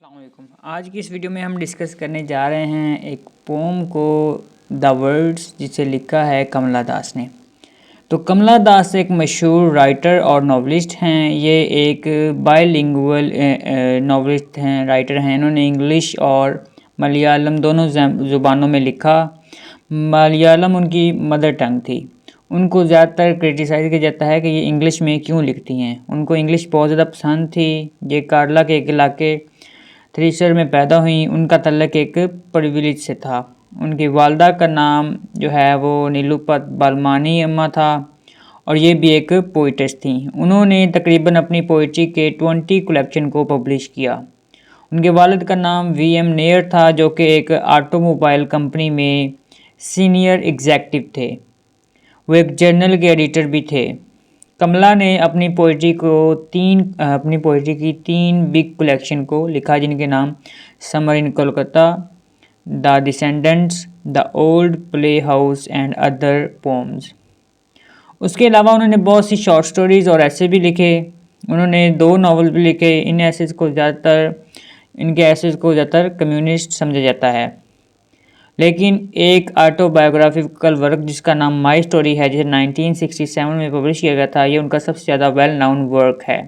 अस्सलामुअलैकुम। आज की इस वीडियो में हम डिस्कस करने जा रहे हैं एक पोम को द वर्ड्स, जिसे लिखा है कमला दास ने। तो कमला दास एक मशहूर राइटर और नॉवलिस्ट हैं। ये एक बायलिंगुअल नॉवलिस्ट हैं, राइटर हैं। इन्होंने इंग्लिश और मलयालम दोनों ज़ुबानों में लिखा। मलयालम उनकी मदर टंग थी। उनको ज़्यादातर क्रिटिसाइज़ किया जाता है कि ये इंग्लिश में क्यों लिखती हैं। उनको इंग्लिश बहुत ज़्यादा पसंद थी। ये केरला के एक इलाके थ्रीसर में पैदा हुई। उनका तल्लक एक प्रिविलेज से था। उनकी वालदा का नाम जो है वो नीलूपत बालमानी अम्मा था और ये भी एक पोइटेस थी। उन्होंने तकरीबन अपनी पोइट्री के 20 कलेक्शन को पब्लिश किया। उनके वालिद का नाम वी.एम. नेयर था, जो कि एक ऑटोमोबाइल कंपनी में सीनियर एग्जेक्टिव थे। वो एक जर्नल के एडिटर भी थे। कमला ने अपनी पोइट्री की तीन बिग कलेक्शन को लिखा, जिनके नाम summer in Kolkata, the descendants, the old play house and other poems. उसके अलावा उन्होंने बहुत सी शॉर्ट स्टोरीज़ और ऐसे भी लिखे। उन्होंने 2 नावल भी लिखे। इनके एसेज को ज़्यादातर कम्युनिस्ट समझा जाता है। लेकिन एक ऑटोबायोग्राफिकल वर्क जिसका नाम माई स्टोरी है, जिसे 1967 में पब्लिश किया गया था, ये उनका सबसे ज़्यादा वेल नाउन वर्क है।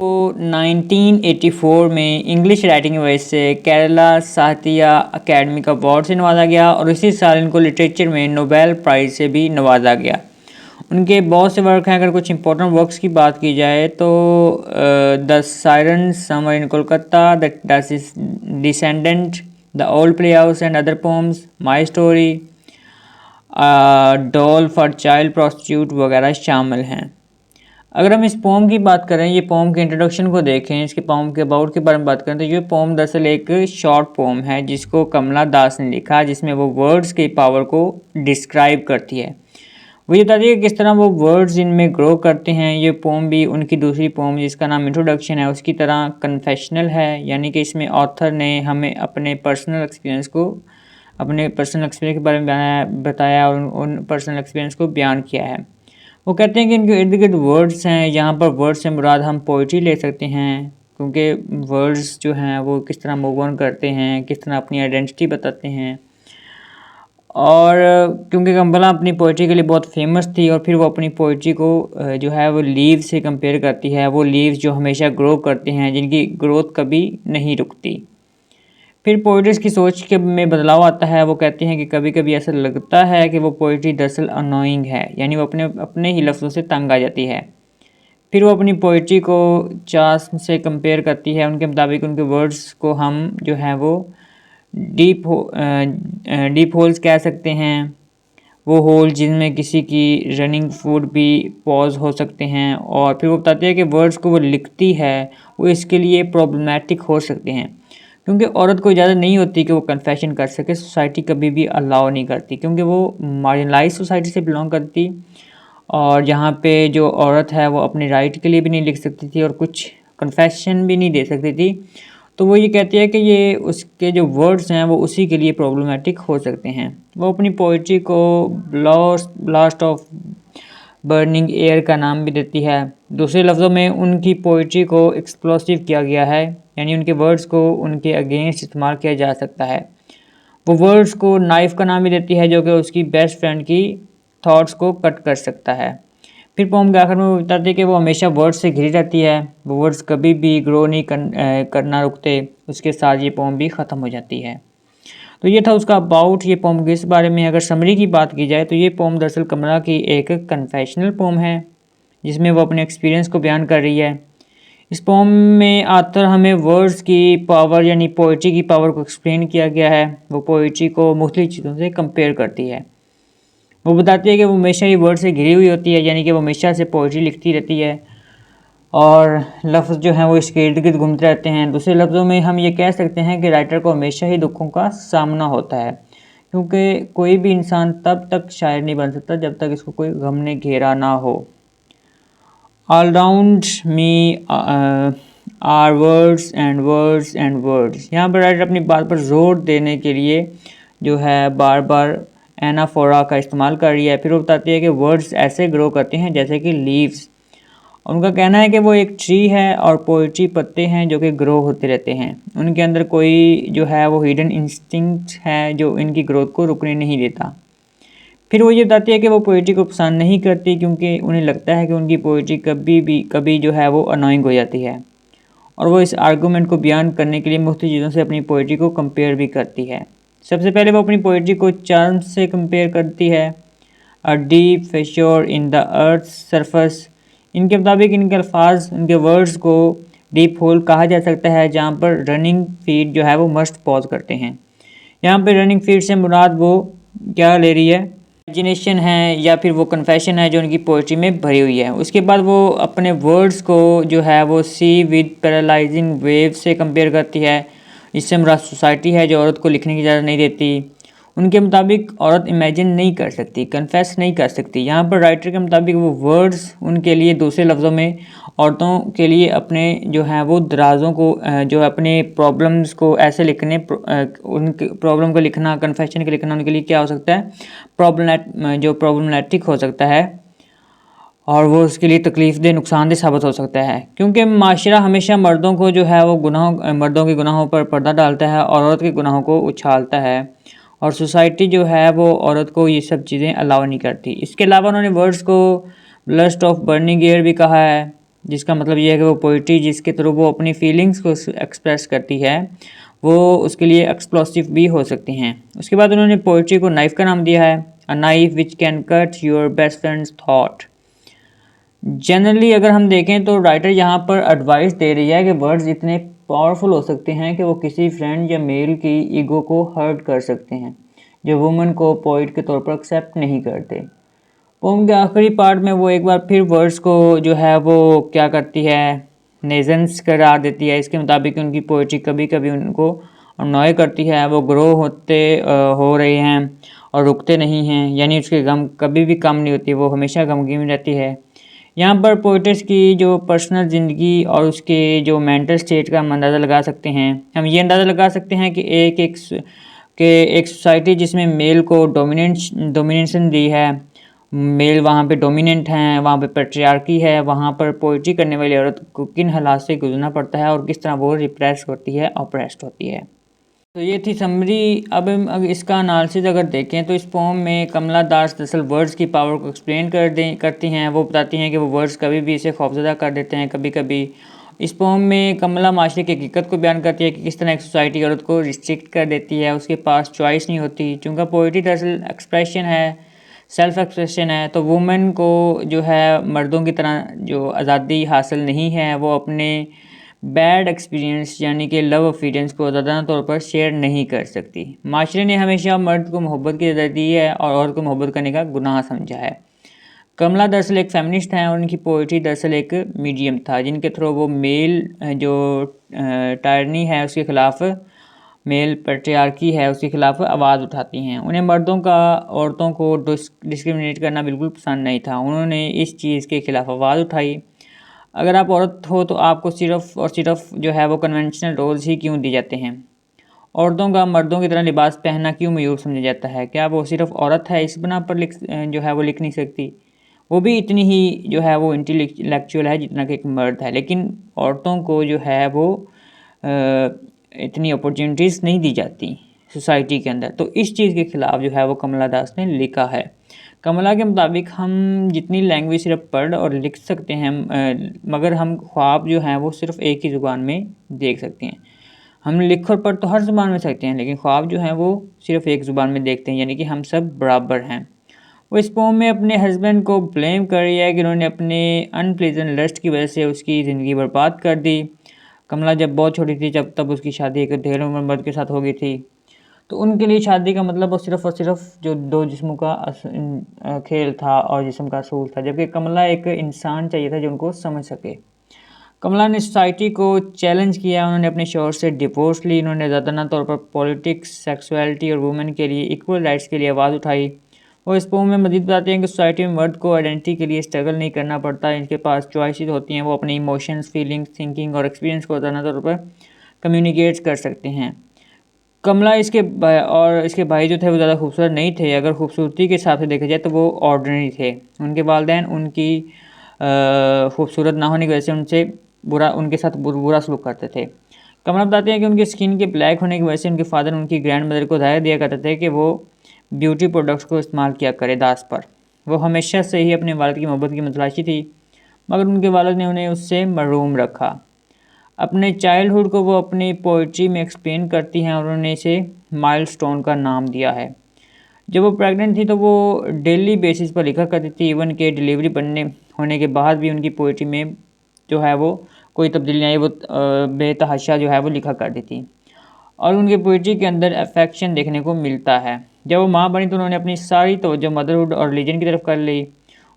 तो 1984 में इंग्लिश राइटिंग की वजह से केरला साहित्य अकेडमी का अवार्ड से नवाजा गया और इसी साल इनको लिटरेचर में नोबेल प्राइज़ से भी नवाजा गया। उनके बहुत से वर्क हैं। अगर कुछ इंपॉर्टेंट वर्क्स की बात की जाए तो the siren, summer in Kolkata, the descendant, the old play house and other poems, my story, doll for child prostitute वगैरह शामिल हैं। अगर हम इस पोम की बात करें, ये पोम के इंट्रोडक्शन को देखें, इसके पोम के अबाउट के बारे में बात करें, तो ये पोम दरअसल एक शॉर्ट पोम है जिसको कमला दास ने लिखा, जिसमें वो वर्ड्स की पावर को डिस्क्राइब करती है। वो ये बताती है कि किस तरह वो वर्ड्स इनमें ग्रो करते हैं। ये पोम भी उनकी दूसरी पोम जिसका नाम इंट्रोडक्शन है उसकी तरह कन्फेशनल है, यानी कि इसमें ऑथर ने हमें अपने पर्सनल एक्सपीरियंस के बारे में बताया और उन पर्सनल एक्सपीरियंस को बयान किया है। वो कहते हैं कि इनके इर्द गिर्द वर्ड्स हैं। यहाँ पर वर्ड्स से मुराद हम पोइट्री ले सकते हैं, क्योंकि वर्ड्स जो हैं वो किस तरह मूव ऑन करते हैं, किस तरह अपनी आइडेंटिटी बताते हैं। और क्योंकि कमला अपनी पोइट्री के लिए बहुत फेमस थी और फिर वो अपनी पोइट्री को जो है वो लीव से कंपेयर करती है। वो लीव्स जो हमेशा ग्रो करते हैं, जिनकी ग्रोथ कभी नहीं रुकती। फिर पोइट्स की सोच के में बदलाव आता है। वो कहते हैं कि कभी कभी ऐसा लगता है कि वो पोइट्री दरअसल अनोइंग है, यानी वो अपने ही लफ्ज़ों से तंग आ जाती है। फिर वो अपनी पोइट्री को चास से कंपेयर करती है। उनके मुताबिक उनके वर्ड्स को हम जो है वो डीप होल्स कह सकते हैं। वो होल जिनमें किसी की रनिंग फूड भी पॉज हो सकते हैं। और फिर वो बताते हैं कि वर्ड्स को वो लिखती है वो इसके लिए प्रॉब्लमेटिक हो सकते हैं, क्योंकि औरत को इजाज़त नहीं होती कि वो कन्फेशन कर सके। सोसाइटी कभी भी अलाउ नहीं करती, क्योंकि वो मार्जिनलाइज सोसाइटी से बिलोंग करती और जहाँ पे जो औरत है वो अपने राइट के लिए भी नहीं लिख सकती थी और कुछ कन्फेशन भी नहीं दे सकती थी। तो वो ये कहती है कि ये उसके जो वर्ड्स हैं वो उसी के लिए प्रॉब्लमेटिक हो सकते हैं। वो अपनी पोइट्री को ब्लास्ट ऑफ बर्निंग एयर का नाम भी देती है। दूसरे लफ्ज़ों में उनकी पोइट्री को एक्सप्लोसिव किया गया है, यानी उनके वर्ड्स को उनके अगेंस्ट इस्तेमाल किया जा सकता है। वो वर्ड्स को नाइफ़ का नाम भी देती है, जो कि उसकी बेस्ट फ्रेंड की थॉट्स को कट कर सकता है। फिर पोम के आखिर में वो बताती है कि वो हमेशा वर्ड्स से घिरी रहती है। वो वर्ड्स कभी भी ग्रो नहीं करना रुकते। उसके साथ ये पोम भी ख़त्म हो जाती है। तो ये था उसका अबाउट। ये पोम किस बारे में, अगर समरी की बात की जाए तो ये पोम दरअसल कमला की एक कन्फेशनल पोम है, जिसमें वो अपने एक्सपीरियंस को बयान कर रही है। इस पोम में आतर हमें वर्ड्स की पावर यानी पोइट्री की पावर को एक्सप्लेन किया गया है। वो पोइट्री को मुख्तलिफ चीज़ों से कंपेयर करती है। वो बताती है कि वो हमेशा ही वर्ड से घिरी हुई होती है, यानी कि वो हमेशा से पोइट्री लिखती रहती है और लफ्ज़ जो हैं वो इसके इर्द गिर्द घूमते रहते हैं। दूसरे लफ्ज़ों में हम ये कह सकते हैं कि राइटर को हमेशा ही दुखों का सामना होता है, क्योंकि कोई भी इंसान तब तक शायर नहीं बन सकता जब तक इसको कोई गम ने घेरा ना हो। All round me are words and words and words. यहाँ पर राइटर अपनी बात पर जोर देने के लिए जो है बार बार एनाफोरा का इस्तेमाल कर रही है। फिर वो बताती है कि वर्ड्स ऐसे ग्रो करते हैं जैसे कि लीव्स, उनका कहना है कि वो एक ट्री है और पोइट्री पत्ते हैं जो कि ग्रो होते रहते हैं। उनके अंदर कोई जो है वो हिडन इंस्टिंक्ट है जो इनकी ग्रोथ को रुकने नहीं देता। फिर वो ये बताती है कि वो पोइट्री को पसंद नहीं करती क्योंकि उन्हें लगता है कि उनकी पोइट्री कभी जो है वो अनोइंग हो जाती है। और वो इस आर्गूमेंट को बयान करने के लिए मुख्तलिफ चीज़ों से अपनी पोइट्री को कंपेयर भी करती है। सबसे पहले वो अपनी पोइट्री को चार्म्स से कंपेयर करती है। A deep fissure in the earth surface. इनके मुताबिक इनके अल्फाज, इनके वर्ड्स को डीप होल कहा जा सकता है जहाँ पर रनिंग फीट जो है वो मस्ट पॉज करते हैं। यहाँ पे रनिंग फीट से मुराद वो क्या ले रही है, इमेजिनेशन है या फिर वो कन्फेशन है जो उनकी पोइट्री में भरी हुई है। उसके बाद वो अपने वर्ड्स को जो है वो सी विद पैरालाइजिंग वेव से कंपेयर करती है। इससे मुराद सोसाइटी है जो औरत को लिखने की इजाज़त नहीं देती। उनके मुताबिक औरत इमेजिन नहीं कर सकती, कन्फेस नहीं कर सकती। यहाँ पर राइटर के मुताबिक वो वर्ड्स उनके लिए दूसरे लफ्ज़ों में औरतों के लिए अपने जो है वो दराज़ों को जो अपने प्रॉब्लम्स को ऐसे लिखने उनके प्रॉब्लम को लिखना, कन्फेशन के लिखना उनके लिए क्या हो सकता है, प्रॉब्लमेटिक हो सकता है और वो उसके लिए तकलीफ़देह, नुकसानदेह साबित हो सकता है। क्योंकि माशरा हमेशा मर्दों को जो है वो मर्दों के गुनाहों पर पर्दा डालता है और औरत के गुनाहों को उछालता है और सोसाइटी जो है वो औरत को ये सब चीज़ें अलाउ नहीं करती। इसके अलावा उन्होंने वर्ड्स को लस्ट ऑफ बर्निंग एयर भी कहा है, जिसका मतलब ये है कि वो पोइट्री जिसके थ्रू वो अपनी फीलिंग्स को एक्सप्रेस करती है वो उसके लिए एक्सप्लोसिव भी हो सकती हैं। उसके बाद उन्होंने पोइट्री को नाइफ़ का नाम दिया है, a knife which can cut your best friends thought. Generally अगर हम देखें तो राइटर यहाँ पर एडवाइस दे रही है कि वर्ड्स इतने पावरफुल हो सकते हैं कि वो किसी फ्रेंड या मेल की ईगो को हर्ट कर सकते हैं जो वुमन को पोइट के तौर पर एक्सेप्ट नहीं करते। पोम के आखिरी पार्ट में वो एक बार फिर वर्ड्स को जो है वो क्या करती है, नेजेंस करार देती है। इसके मुताबिक उनकी पोइट्री कभी कभी उनको अनॉय करती है, वो ग्रो हो रहे हैं और रुकते नहीं हैं, यानी उसके गम कभी भी कम नहीं होती, वो हमेशा गमगीन रहती है। यहाँ पर पोइट्स की जो पर्सनल ज़िंदगी और उसके जो मेंटल स्टेट का हम अंदाज़ा लगा सकते हैं। हम ये अंदाज़ा लगा सकते हैं कि एक सोसाइटी जिसमें मेल को डोमिनेशन दी है, मेल वहाँ पे डोमिनेंट हैं, वहाँ पे पैट्रियार्की है, वहाँ पर पोइट्री करने वाली औरत को किन हालात से गुजरना पड़ता है और किस तरह वो रिप्रेस होती है, ऑप्रेस्ड होती है। तो ये थी समरी। अब हम इसका एनालिसिस अगर देखें तो इस पोम में कमला दास दरअसल वर्ड्स की पावर को एक्सप्लेन करती हैं। वो बताती हैं कि वो वर्ड्स कभी भी इसे खौफजदा कर देते हैं कभी कभी। इस पोम में कमला माशरे की हकीकत को बयान करती है कि किस तरह एक सोसाइटी औरत को रिस्ट्रिक्ट कर देती है, उसके पास चॉइस नहीं होती। चूँकि पोइट्री दरअसल एक्सप्रेशन है, सेल्फ एक्सप्रेशन है, तो वुमेन को जो है मर्दों की तरह जो आज़ादी हासिल नहीं है, वो अपने बैड एक्सपीरियंस यानी कि लव अफेयर्स को ज़्यादा तौर पर शेयर नहीं कर सकती। माशरे ने हमेशा मर्द को मोहब्बत की इजाज़त दी है और औरत को मोहब्बत करने का गुनाह समझा है। कमला दरअसल एक फेमिनिस्ट हैं और उनकी पोइट्री दरअसल एक मीडियम था जिनके थ्रू वो मेल जो टायरनी है उसके खिलाफ, मेल पैट्रियार्की है उसके खिलाफ आवाज़ उठाती हैं। उन्हें मर्दों का औरतों को डिस्क्रिमिनेट करना बिल्कुल पसंद नहीं था। उन्होंने इस चीज़ के खिलाफ आवाज़ उठाई। अगर आप औरत हो तो आपको सिर्फ़ और सिर्फ जो है वो कन्वेंशनल रोल्स ही क्यों दिए जाते हैं? औरतों का मर्दों की तरह लिबास पहनना क्यों मयूर समझा जाता है? क्या वो सिर्फ औरत है इस बना पर जो है वो लिख नहीं सकती? वो भी इतनी ही जो है वो इंटेलेक्चुअल है जितना कि एक मर्द है, लेकिन औरतों को जो है वो इतनी अपॉर्चुनिटीज़ नहीं दी जाती सोसाइटी के अंदर। तो इस चीज़ के ख़िलाफ़ जो है वो कमला दास ने लिखा है। कमला के मुताबिक हम जितनी लैंग्वेज सिर्फ पढ़ और लिख सकते हैं, मगर हम ख्वाब जो हैं वो सिर्फ एक ही ज़ुबान में देख सकते हैं। हम लिख और पढ़ तो हर ज़ुबान में सकते हैं, लेकिन ख्वाब जो हैं वो सिर्फ एक ज़ुबान में देखते हैं, यानी कि हम सब बराबर हैं। वो इस पोम में अपने हस्बैंड को ब्लेम कर रही है कि उन्होंने अपने अनप्लीजेंट लस्ट की वजह से उसकी ज़िंदगी बर्बाद कर दी। कमला जब बहुत छोटी थी तब उसकी शादी एक ढेर उम्र मर्द के साथ हो गई थी। तो उनके लिए शादी का मतलब वो सिर्फ़ और सिर्फ जो दो जिस्मों का खेल था और जिस्म का असूल था, जबकि कमला एक इंसान चाहिए था जो उनको समझ सके। कमला ने सोसाइटी को चैलेंज किया, उन्होंने अपने शौहर से डिवोर्स ली, उन्होंने ज़्यादा तौर पर पॉलिटिक्स, सेक्सुअलिटी और वुमेन के लिए इक्वल राइट्स के लिए आवाज़ उठाई। वो इस पोम में मज़ीद बताते हैं कि सोसाइटी में मर्द को आइडेंटिटी के लिए स्ट्रगल नहीं करना पड़ता, इनके पास चॉइसेस होती हैं, वो अपने इमोशंस, फीलिंग्स, थिंकिंग और एक्सपीरियंस को ज़्यादा तौर पर कम्युनिकेट कर सकते हैं। कमला इसके भाई जो थे वो ज़्यादा खूबसूरत नहीं थे। अगर खूबसूरती के हिसाब से देखा जाए तो वो ऑर्डिनरी थे। उनके वालिदैन उनकी खूबसूरत ना होने की वजह से उनके साथ बुरा सलूक करते थे। कमला बताते हैं कि उनकी स्किन के ब्लैक होने की वजह से उनके फादर उनकी ग्रैंड मदर को हिदायत दिया करते थे कि वो ब्यूटी प्रोडक्ट्स को इस्तेमाल किया करे दास पर। वो हमेशा से ही अपने वालिद की मोहब्बत की मतलाशी थी, मगर उनके वालिद ने उन्हें उससे महरूम रखा। अपने चाइल्डहुड को वो अपनी पोइट्री में एक्सप्लेन करती हैं और उन्होंने इसे माइलस्टोन का नाम दिया है। जब वो प्रेग्नेंट थी तो वो डेली बेसिस पर लिखा करती थी, इवन के डिलीवरी बनने होने के बाद भी उनकी पोइट्री में जो है वो कोई तब्दीली नहीं आई, वो बेतहाशा जो है वो लिखा करती थी और उनके पोइट्री के अंदर अफेक्शन देखने को मिलता है। जब वो माँ बनी तो उन्होंने अपनी सारी तवज्जो मदरहुड और रिलीजन की तरफ कर ली।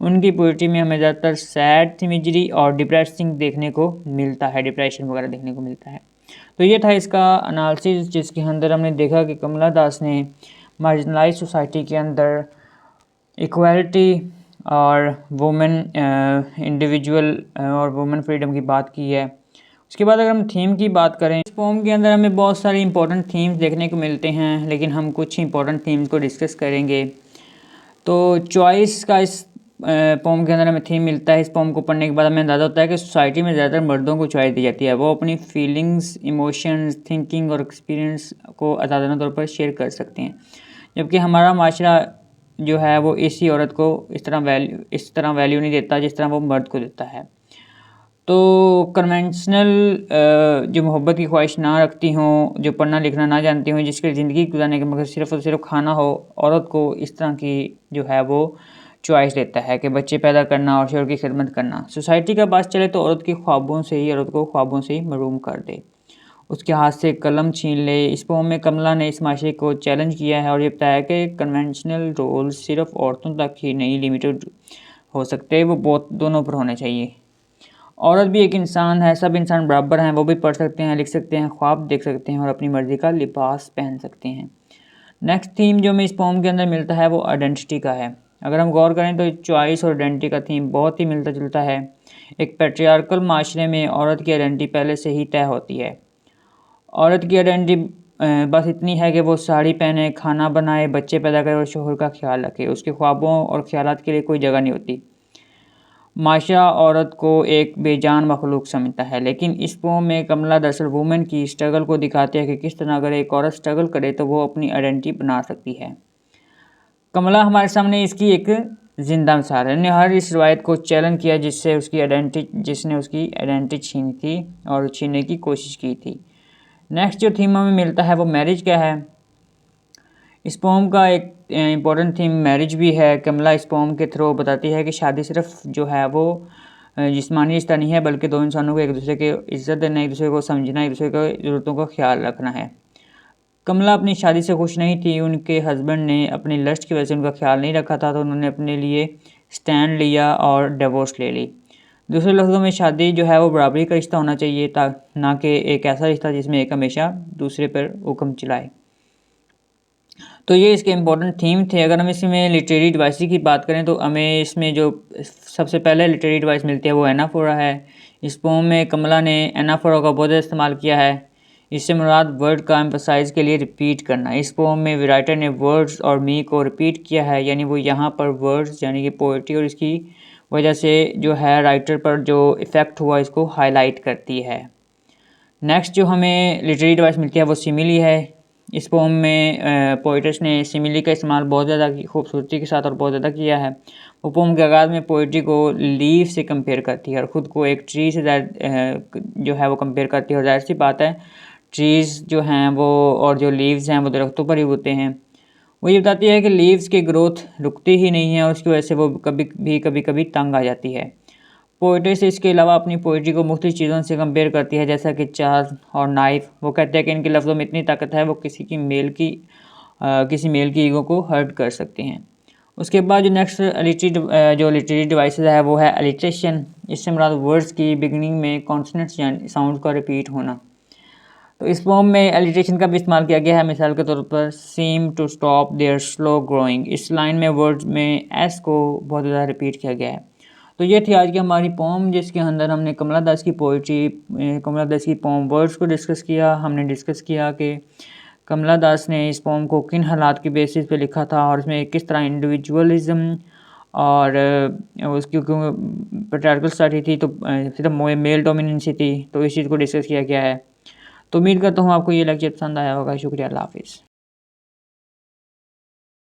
उनकी पोइट्री में हमें ज़्यादातर सैड इमेजरी और डिप्रेसिंग देखने को मिलता है, डिप्रेशन वगैरह देखने को मिलता है। तो ये था इसका एनालिसिस, जिसके अंदर हमने देखा कि कमला दास ने मार्जिनलाइज सोसाइटी के अंदर इक्वालिटी और वुमेन इंडिविजुअल और वुमेन फ्रीडम की बात की है। उसके बाद अगर हम थीम की बात करें, इस पोम के अंदर हमें बहुत सारी इंपॉर्टेंट थीम्स देखने को मिलते हैं, लेकिन हम कुछ इंपॉर्टेंट थीम्स को डिस्कस करेंगे। तो चॉइस का इस पोम के अंदर हमें थीम मिलता है। इस पोम को पढ़ने के बाद हमें अंदाज़ा होता है कि सोसाइटी में ज़्यादातर मर्दों को चॉइस दी जाती है, वो अपनी फीलिंग्स, इमोशंस, थिंकिंग और एक्सपीरियंस को आज़ादाना तौर पर शेयर कर सकते हैं, जबकि हमारा माशरा जो है वो इसी औरत को इस तरह वैल्यू नहीं देता जिस तरह वो मर्द को देता है। तो कन्वेंशनल जो मोहब्बत की ख्वाहिश ना रखती हों, जो पढ़ना लिखना ना जानती हों, जिसके ज़िंदगी गुजारने का मकसद सिर्फ़ और सिर्फ खाना हो, औरत को इस तरह की जो है वो चॉइस देता है कि बच्चे पैदा करना और शोहर की खिदमत करना। सोसाइटी का बात चले तो औरत को ख्वाबों से ही महरूम कर दे, उसके हाथ से कलम छीन ले। इस पोम में कमला ने इस माशरे को चैलेंज किया है और ये बताया कि कन्वेंशनल रोल सिर्फ औरतों तक ही नहीं लिमिटेड हो सकते, वो बहुत दोनों पर होने चाहिए। औरत भी एक इंसान है, सब इंसान बराबर हैं, वो भी पढ़ सकते हैं, लिख सकते हैं, ख्वाब देख सकते हैं और अपनी मर्ज़ी का लिबास पहन सकते हैं। नेक्स्ट थीम जो हमें इस पोम के अंदर मिलता है वो आइडेंटिटी का है। अगर हम गौर करें तो चॉइस और आइडेंटिटी का थीम बहुत ही मिलता जुलता है। एक पैट्रियार्कल माशरे में औरत की आइडेंटिटी पहले से ही तय होती है। औरत की आइडेंटिटी बस इतनी है कि वो साड़ी पहने, खाना बनाए, बच्चे पैदा करे और शोहर का ख्याल रखे। उसके ख्वाबों और ख्यालात के लिए कोई जगह नहीं होती। माशरा औरत को एक बेजान मखलूक समझता है, लेकिन इस पोम में कमला दरअसल वुमेन की स्ट्रगल को दिखाते हैं कि किस तरह अगर एक औरत स्ट्रगल करे तो वो अपनी आइडेंटिटी बना सकती है। कमला हमारे सामने इसकी एक जिंदा मिसाल है। ने हर इस रवायत को चैलेंज किया जिसने उसकी आइडेंटिटी छीनी थी और छीनने की कोशिश की थी। नेक्स्ट जो थीम हमें मिलता है वो मैरिज का है। इस पोम का एक इम्पोर्टेंट थीम मैरिज भी है। कमला इस पोम के थ्रू बताती है कि शादी सिर्फ जो है वो जिस्मानी रिश्ता नहीं है, बल्कि दो इंसानों को एक दूसरे के इज्जत देना, एक दूसरे को समझना, एक दूसरे की ज़रूरतों का ख्याल रखना है। कमला अपनी शादी से खुश नहीं थी। उनके हस्बैंड ने अपनी लस्ट की वजह से उनका ख्याल नहीं रखा था, तो उन्होंने अपने लिए स्टैंड लिया और डिवोर्स ले ली। दूसरे लफ्ज़ों में शादी जो है वो बराबरी का रिश्ता होना चाहिए, ना कि एक ऐसा रिश्ता जिसमें एक हमेशा दूसरे पर हुक्म चलाए। तो ये इसके इम्पोर्टेंट थीम थे। अगर हम इसमें लिटरेरी डिवाइस की बात करें तो हमें इसमें जो सबसे पहले लिटरेरी डिवाइस मिलती है वो एनाफोरा है। इस पोम में कमला ने एनाफोरा का बहुत इस्तेमाल किया है। इससे मुराद वर्ड का एम्फसाइज के लिए रिपीट करना। इस पोम में राइटर ने वर्ड्स और मी को रिपीट किया है, यानी वो यहाँ पर वर्ड्स यानी कि पोइट्री और इसकी वजह से जो है राइटर पर जो इफ़ेक्ट हुआ इसको हाईलाइट करती है। नेक्स्ट जो हमें लिटरेरी डिवाइस मिलती है वो सिमिली है। इस पोम में पोइट्स ने सिमिली का इस्तेमाल बहुत ज़्यादा खूबसूरती के साथ और बहुत ज़्यादा किया है। वो पोम के आगाज़ में पोइट्री को लीफ से कंपेयर करती है और ख़ुद को एक ट्री से जो है वो कंपेयर करती है। और जाहिर सी बात है, ट्रीज़ जो हैं वो और जो लीव्स हैं वो दरख्तों पर ही होते हैं। वो ये बताती है कि लीव्स की ग्रोथ रुकती ही नहीं है और उसकी वजह से वो कभी कभी तंग आ जाती है। पोइट्री इसके अलावा अपनी पोइट्री को मुख्तलिफ चीज़ों से कंपेयर करती है, जैसा कि चार्ज और नाइफ। वो कहते हैं कि इनके लफ्ज़ों में इतनी ताकत है वो किसी मेल की ईगो को हर्ट कर सकते हैं। उसके बाद जो नेक्स्ट लिटरेरी डिवाइसेस है वो है अलिट्रेशन। इससे मुराद वर्ड्स की बिगनिंग में कॉन्सोनेंट्स यानी साउंड का रिपीट होना। तो इस फॉर्म में एलिट्रेशन का भी इस्तेमाल किया गया है। मिसाल के तौर पर seem to stop their slow growing, इस लाइन में वर्ड्स में एस को बहुत ज़्यादा रिपीट किया गया है। तो ये थी आज की हमारी पोम, जिसके अंदर हमने कमला दास की पोम वर्ड्स को डिस्कस किया। हमने डिस्कस किया कि कमला दास ने इस पोम को किन हालात की बेसिस पे लिखा था और इसमें किस तरह इंडिविजुअलिज्म और उसकी क्योंकि पेट्रियार्कल सोसाइटी थी तो सिर्फ मेल डोमिनेंसी थी, तो इस चीज़ को डिस्कस किया गया है। तो उम्मीद करता हूँ आपको ये लेक्चर पसंद आया होगा। शुक्रिया, अल्लाह हाफिज़।